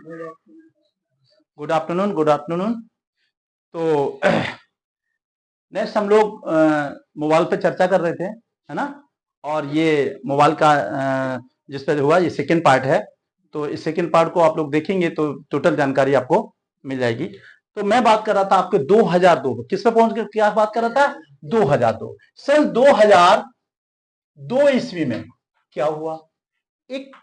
Good afternoon, good afternoon. तो next हम लोग मोबाइल पे चर्चा कर रहे थे, है ना। और ये मोबाइल का जिस पर हुआ ये सेकेंड पार्ट है। तो इस सेकेंड पार्ट को आप लोग देखेंगे तो टोटल जानकारी आपको मिल जाएगी। तो मैं बात कर रहा था आपके 2002 किस पे पहुंच के क्या बात कर रहा था, 2002 सन 2002 ईस्वी में क्या हुआ, एक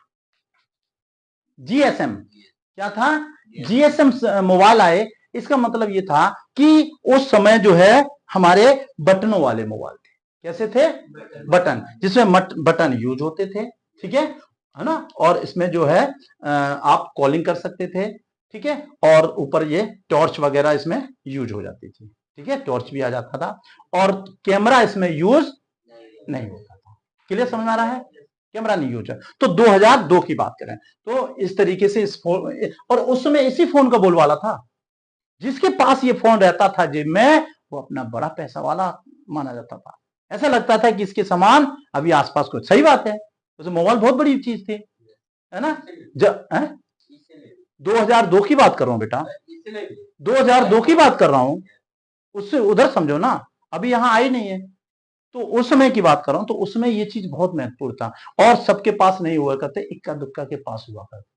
जीएसएम, क्या था, जीएसएम मोबाइल आए। इसका मतलब ये था कि उस समय जो है हमारे बटनों वाले मोबाइल थे। कैसे थे, बटन, जिसमें बटन यूज होते थे, ठीक है ना। और इसमें जो है आप कॉलिंग कर सकते थे, ठीक है। और ऊपर ये टॉर्च वगैरह इसमें यूज हो जाती थी, ठीक है, टॉर्च भी आ जाता था। और कैमरा इसमें यूज नहीं होता था। क्लियर समझ में आ रहा है, कैमरा नहीं यूज है। तो 2002 की बात करें तो इस तरीके से इस फोन, और उस समय इसी फोन का बोलवाला था। जिसके पास ये फोन रहता था जेब में वो अपना बड़ा पैसा वाला माना जाता था। ऐसा लगता था कि इसके समान अभी आसपास कुछ, सही बात है, तो मोबाइल बहुत बड़ी चीज थी, है ना। जब 2002 की बात कर रहा हूं बेटा, 2002 की बात कर रहा हूं, उससे उधर समझो ना, अभी यहां आई नहीं है। तो उस समय की बात कर रहा हूं, तो उसमें ये चीज बहुत महत्वपूर्ण था। और सबके पास नहीं हुआ करते, इक्का दुक्का के पास हुआ करते।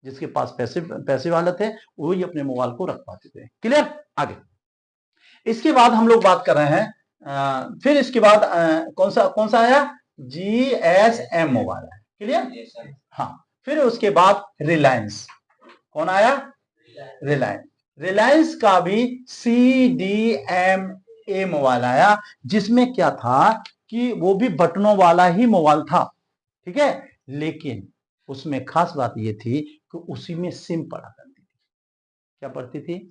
जिसके पास पैसे पैसे वाले थे वही अपने मोबाइल को रख पाते थे। क्लियर, आगे। इसके बाद हम लोग बात कर रहे हैं फिर इसके बाद कौन सा आया, जीएसएम मोबाइल है। क्लियर, हाँ। फिर उसके बाद रिलायंस, कौन आया, रिलायंस। रिलायंस का भी CDMA मोबाइल आया, जिसमें क्या था कि वो भी बटनों वाला ही मोबाइल था, ठीक है। लेकिन उसमें खास बात ये थी कि उसी में सिम पड़ा करती थी। क्या पड़ती थी,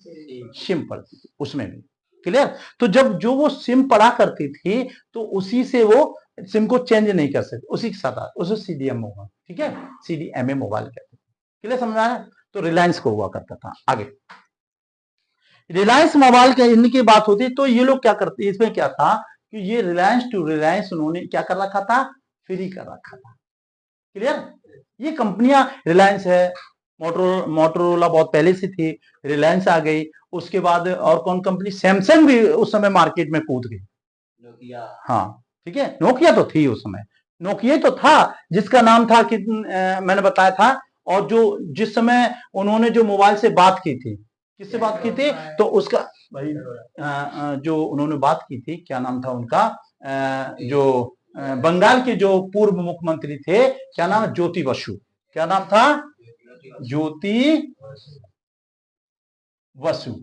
सिम पड़ती थी उसमें भी। क्लियर, तो जब जो वो सिम पड़ा करती थी तो उसी से वो सिम को चेंज नहीं कर सकते, उसी के साथ उसे CDM मोबाइल, ठीक है, CDMA मोबाइल कहते हैं। क्लियर समझ में आया। तो रिलायंस को हुआ करता था। आगे रिलायंस मोबाइल के इनकी बात होती, तो ये लोग क्या करते, इसमें क्या था कि ये रिलायंस टू रिलायंस उन्होंने क्या कर रखा था, फ्री कर रखा था। क्लियर, ये कंपनियां रिलायंस है, मोटरोला बहुत पहले से थी, रिलायंस आ गई। उसके बाद और कौन कंपनी, सैमसंग भी उस समय मार्केट में कूद गई, नोकिया, हाँ ठीक है, नोकिया तो थी उस समय, नोकिया तो था जिसका नाम था कि मैंने बताया था। और जो जिस समय उन्होंने जो मोबाइल से बात की थी, किससे बात की थी, तो उसका भाई जो उन्होंने बात की थी, क्या नाम था उनका, जो बंगाल के जो पूर्व मुख्यमंत्री थे, क्या नाम है, ज्योति बसु, क्या नाम था, ज्योति बसु।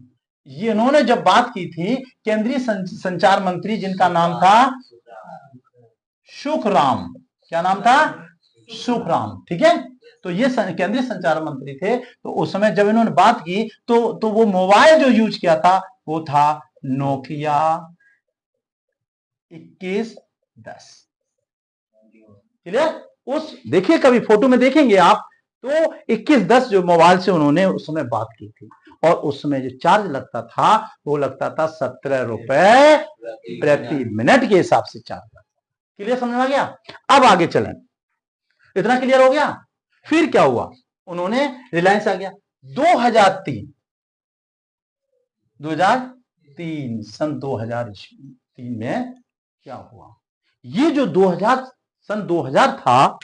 ये इन्होंने जब बात की थी, केंद्रीय संचार मंत्री जिनका नाम था सुखराम, क्या नाम था, सुखराम, ठीक है। तो ये केंद्रीय संचार मंत्री थे। तो उस समय जब इन्होंने बात की तो वो मोबाइल जो यूज किया था वो था नोकिया 2110। क्लियर, उस देखिए कभी फोटो में देखेंगे आप, तो 2110 जो मोबाइल से उन्होंने उस समय बात की थी। और उस समय जो चार्ज लगता था वो लगता था 17 रुपए प्रति मिनट के हिसाब से चार्ज लगता। क्लियर समझ में आ गया। अब आगे चलें, इतना क्लियर हो गया। फिर क्या हुआ, उन्होंने रिलायंस आ गया 2003 सन 2003 में क्या हुआ, ये जो 2000 सन 2000 था,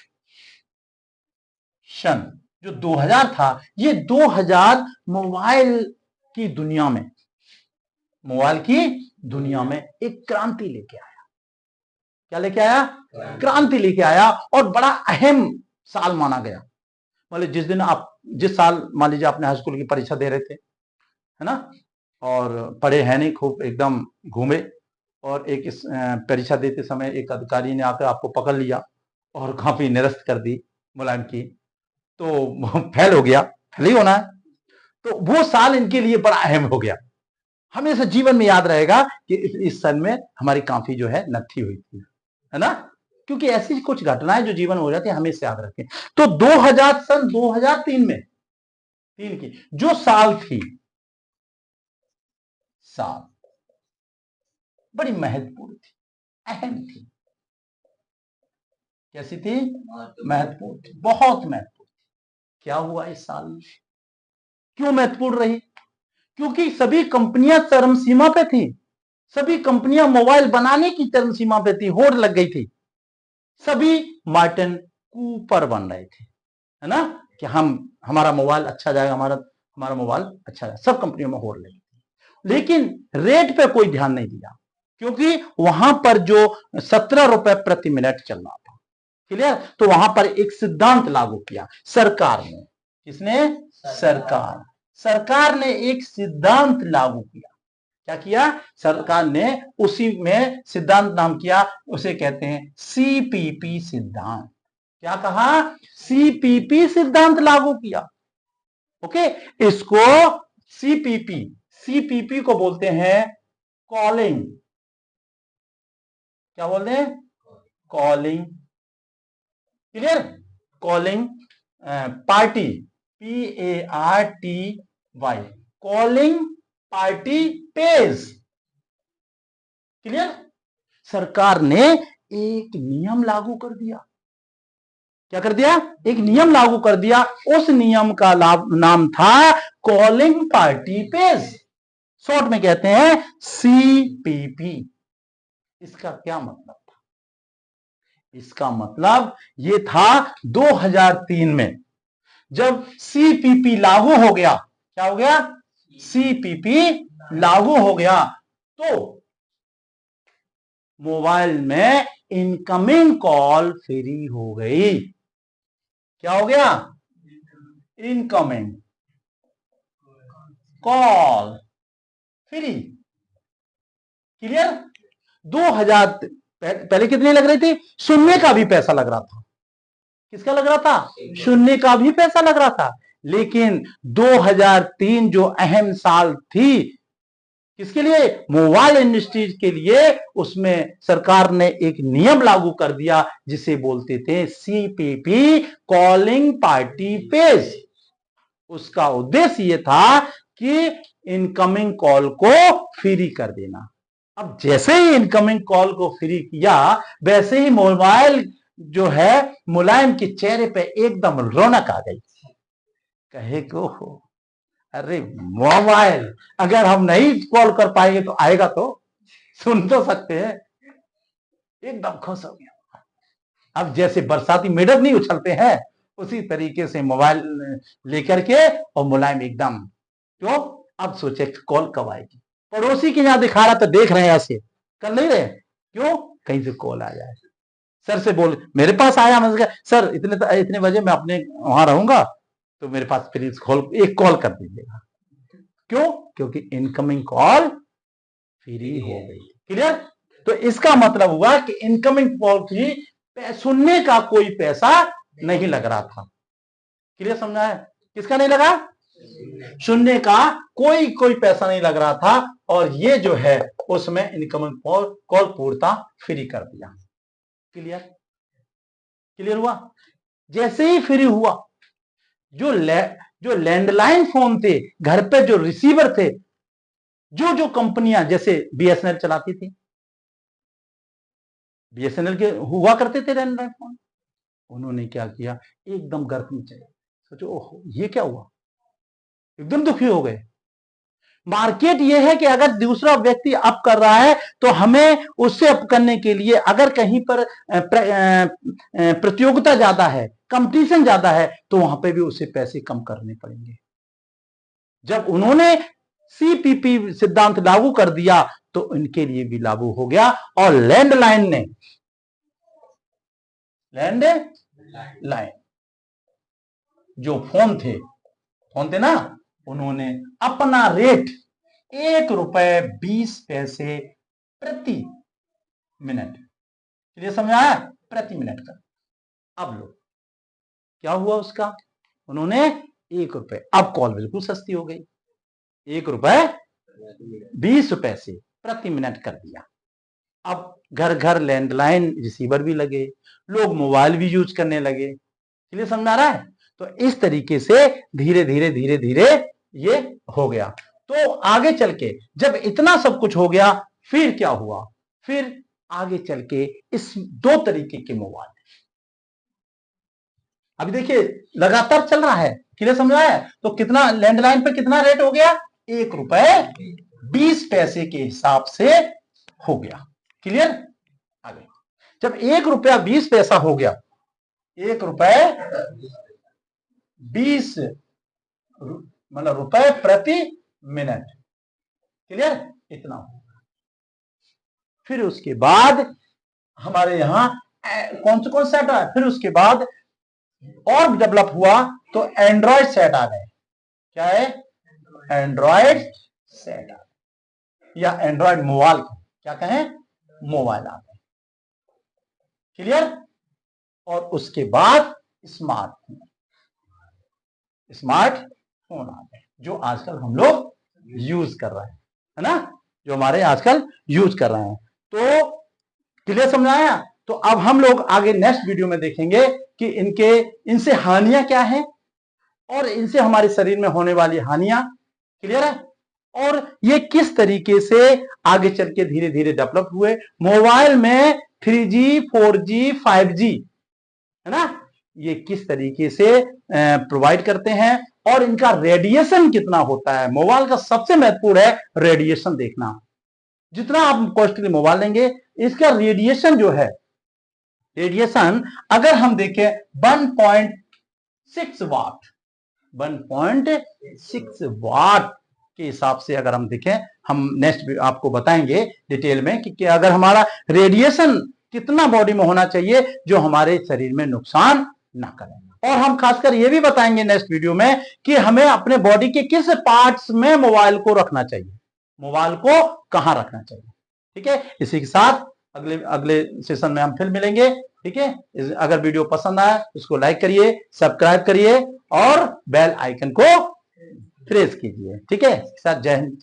सन जो 2000 था, ये 2000 मोबाइल की दुनिया में, मोबाइल की दुनिया में एक क्रांति लेके आया। क्या लेके आया, क्रांति लेके आया। और बड़ा अहम साल माना गया। मतलब जिस दिन आप, जिस साल मान लीजिए आपने हाई स्कूल की परीक्षा दे रहे थे, है ना, और पढ़े हैं नहीं, खूब एकदम घूमे, और एक परीक्षा देते समय एक अधिकारी ने आकर आपको पकड़ लिया और काफी निरस्त कर दी, मुलायम की, तो फेल हो गया, फेल ही होना है। तो वो साल इनके लिए बड़ा अहम हो गया। हमेशा जीवन में याद रहेगा कि इस सन में हमारी काफी जो है नत्थी हुई थी, है ना। क्योंकि ऐसी कुछ घटनाएं जो जीवन में हो जाती है हमेशा याद रखें। तो 2000 सन 2003 में, तीन की जो साल थी, साल बड़ी महत्वपूर्ण थी, अहम थी। कैसी थी, महत्वपूर्ण थी, बहुत महत्वपूर्ण थी। क्या हुआ इस साल में, क्यों महत्वपूर्ण रही? क्योंकि सभी कंपनियां चरम सीमा पे थी, सभी कंपनियां मोबाइल बनाने की चरम सीमा पे थी, होड़ लग गई थी, सभी मार्टिन कूपर बन रहे थे, है ना, कि हमारा मोबाइल अच्छा जाएगा, हमारा मोबाइल अच्छा जाएगा, सब कंपनियों में होड़ लगी थी। लेकिन रेट पे कोई ध्यान नहीं दिया, क्योंकि वहां पर जो 17 रुपए प्रति मिनट चल रहा था, क्लियर, तो वहां पर एक सिद्धांत लागू किया सरकार ने। किसने? सरकार ने एक सिद्धांत लागू किया। क्या किया सरकार ने? उसी में सिद्धांत नाम किया, उसे कहते हैं सीपीपी सिद्धांत। क्या कहा? सीपीपी सिद्धांत लागू किया। ओके, इसको सीपीपी को बोलते हैं कॉलिंग। क्या बोलते हैं? Calling. Clear? Calling party, PARTY, calling party page. Clear? सरकार ने एक नियम लागू कर दिया। क्या कर दिया? एक नियम लागू कर दिया। उस नियम का नाम था कॉलिंग पार्टी पेज, शॉर्ट में कहते हैं सीपीपी। इसका क्या मतलब था? इसका मतलब यह था 2003 में जब सीपीपी लागू हो गया। क्या हो गया? सीपीपी लागू हो गया तो मोबाइल में इनकमिंग कॉल फ्री हो गई। क्या हो गया? Incoming call free. क्लियर? 2000 पहले कितने लग रही थी? सुनने का भी पैसा लग रहा था। किसका लग रहा था? सुनने का भी पैसा लग रहा था। लेकिन 2003 जो अहम साल थी, किसके लिए? मोबाइल इंडस्ट्री के लिए, उसमें सरकार ने एक नियम लागू कर दिया जिसे बोलते थे सीपीपी, कॉलिंग पार्टी पेज। उसका उद्देश्य यह था कि इनकमिंग कॉल को फ्री कर देना। अब जैसे ही इनकमिंग कॉल को फ्री किया, वैसे ही मोबाइल जो है मुलायम के चेहरे पे एकदम रौनक आ गई। कहे को हो, अरे मोबाइल अगर हम नहीं कॉल कर पाएंगे तो आएगा तो सुन तो सकते हैं। एकदम खुश हो गया। अब जैसे बरसाती मेढक नहीं उछलते हैं, उसी तरीके से मोबाइल लेकर के और मुलायम एकदम। क्यों? अब सोचे कॉल कब आएगी। पड़ोसी के यहां दिखा रहा तो देख रहे हैं, ऐसे कर नहीं रहे। क्यों? कहीं से कॉल आ जाए। सर से बोल, मेरे पास आया, मैंने कहा सर इतने बजे मैं अपने वहां रहूंगा, तो मेरे पास प्लीज एक कॉल कर दीजिएगा। क्यों? क्योंकि इनकमिंग कॉल फ्री हो गई। क्लियर? तो इसका मतलब हुआ कि इनकमिंग कॉल की सुनने का कोई पैसा नहीं लग रहा था। क्लियर? समझा है? किसका नहीं लगा? सुनने का कोई पैसा नहीं लग रहा था। और ये जो है उसमें इनकमिंग कॉल पूर्णता फ्री कर दिया। क्लियर हुआ? जैसे ही फ्री हुआ, जो लैंडलाइन फोन थे, घर पे जो रिसीवर थे, जो कंपनियां जैसे बीएसएनएल चलाती थी, बीएसएनएल के हुआ करते थे लैंडलाइन फोन, उन्होंने क्या किया? एकदम गर्क में चले। सोचो ओहो ये क्या हुआ, एकदम दुखी हो गए। मार्केट यह है कि अगर दूसरा व्यक्ति अप कर रहा है तो हमें उससे अप करने के लिए, अगर कहीं पर प्रतियोगिता ज्यादा है, कंपटीशन ज्यादा है, तो वहां पे भी उसे पैसे कम करने पड़ेंगे। जब उन्होंने सीपीपी सिद्धांत लागू कर दिया तो इनके लिए भी लागू हो गया। और लैंडलाइन जो फोन थे ना, उन्होंने अपना रेट ₹1.20 प्रति मिनट, ये समझाया, प्रति मिनट का। अब लो क्या हुआ उसका, उन्होंने ₹1, अब कॉल बिल्कुल सस्ती हो गई, ₹1.20 प्रति मिनट कर दिया। अब घर घर लैंडलाइन रिसीवर भी लगे, लोग मोबाइल भी यूज करने लगे। इसलिए समझ आ रहा है? तो इस तरीके से धीरे धीरे ये हो गया। तो आगे चल के जब इतना सब कुछ हो गया, फिर क्या हुआ? फिर आगे चल के इस 2 तरीके के मोबाइल, अभी देखिए लगातार चल रहा है। क्लियर समझा है? तो कितना लैंडलाइन पे कितना रेट हो गया? ₹1.20 के हिसाब से हो गया। क्लियर? आगे जब ₹1.20 हो गया, ₹1.20 मतलब रुपए प्रति मिनट। क्लियर? इतना हो। फिर उसके बाद हमारे यहां कौन सेट आया? फिर उसके बाद और डेवलप हुआ तो एंड्रॉयड सेट आ गए। क्या है? एंड्रॉयड सेट आ गए, या एंड्रॉयड मोबाइल, क्या कहें? मोबाइल आ गए। क्लियर? और उसके बाद स्मार्टफोन आ गए, जो आजकल हम लोग यूज कर रहे हैं, है ना? जो हमारे आजकल यूज कर रहे हैं। तो क्लियर समझाया? तो अब हम लोग आगे नेक्स्ट वीडियो में देखेंगे कि इनसे हानियां क्या हैं और इनसे हमारे शरीर में होने वाली हानियां। क्लियर है? और ये किस तरीके से आगे चल के धीरे धीरे डेवलप हुए। मोबाइल में 3G 4G 5G, है ना, ये किस तरीके से प्रोवाइड करते हैं और इनका रेडिएशन कितना होता है। मोबाइल का सबसे महत्वपूर्ण है रेडिएशन देखना। जितना आप कॉस्टली मोबाइल लेंगे, इसका रेडिएशन जो है, रेडिएशन अगर हम देखें 1.6 वाट के हिसाब से अगर हम देखें, हम नेक्स्ट आपको बताएंगे डिटेल में कि अगर हमारा रेडिएशन कितना बॉडी में होना चाहिए जो हमारे शरीर में नुकसान ना करे। और हम खासकर ये भी बताएंगे नेक्स्ट वीडियो में कि हमें अपने बॉडी के किस पार्ट्स में मोबाइल को रखना चाहिए, मोबाइल को कहां रखना चाहिए। ठीक है? इसी के साथ अगले सेशन में हम फिर मिलेंगे। ठीक है? अगर वीडियो पसंद आया उसको लाइक करिए, सब्सक्राइब करिए और बेल आइकन को प्रेस कीजिए। ठीक है? सर, जय हिंद।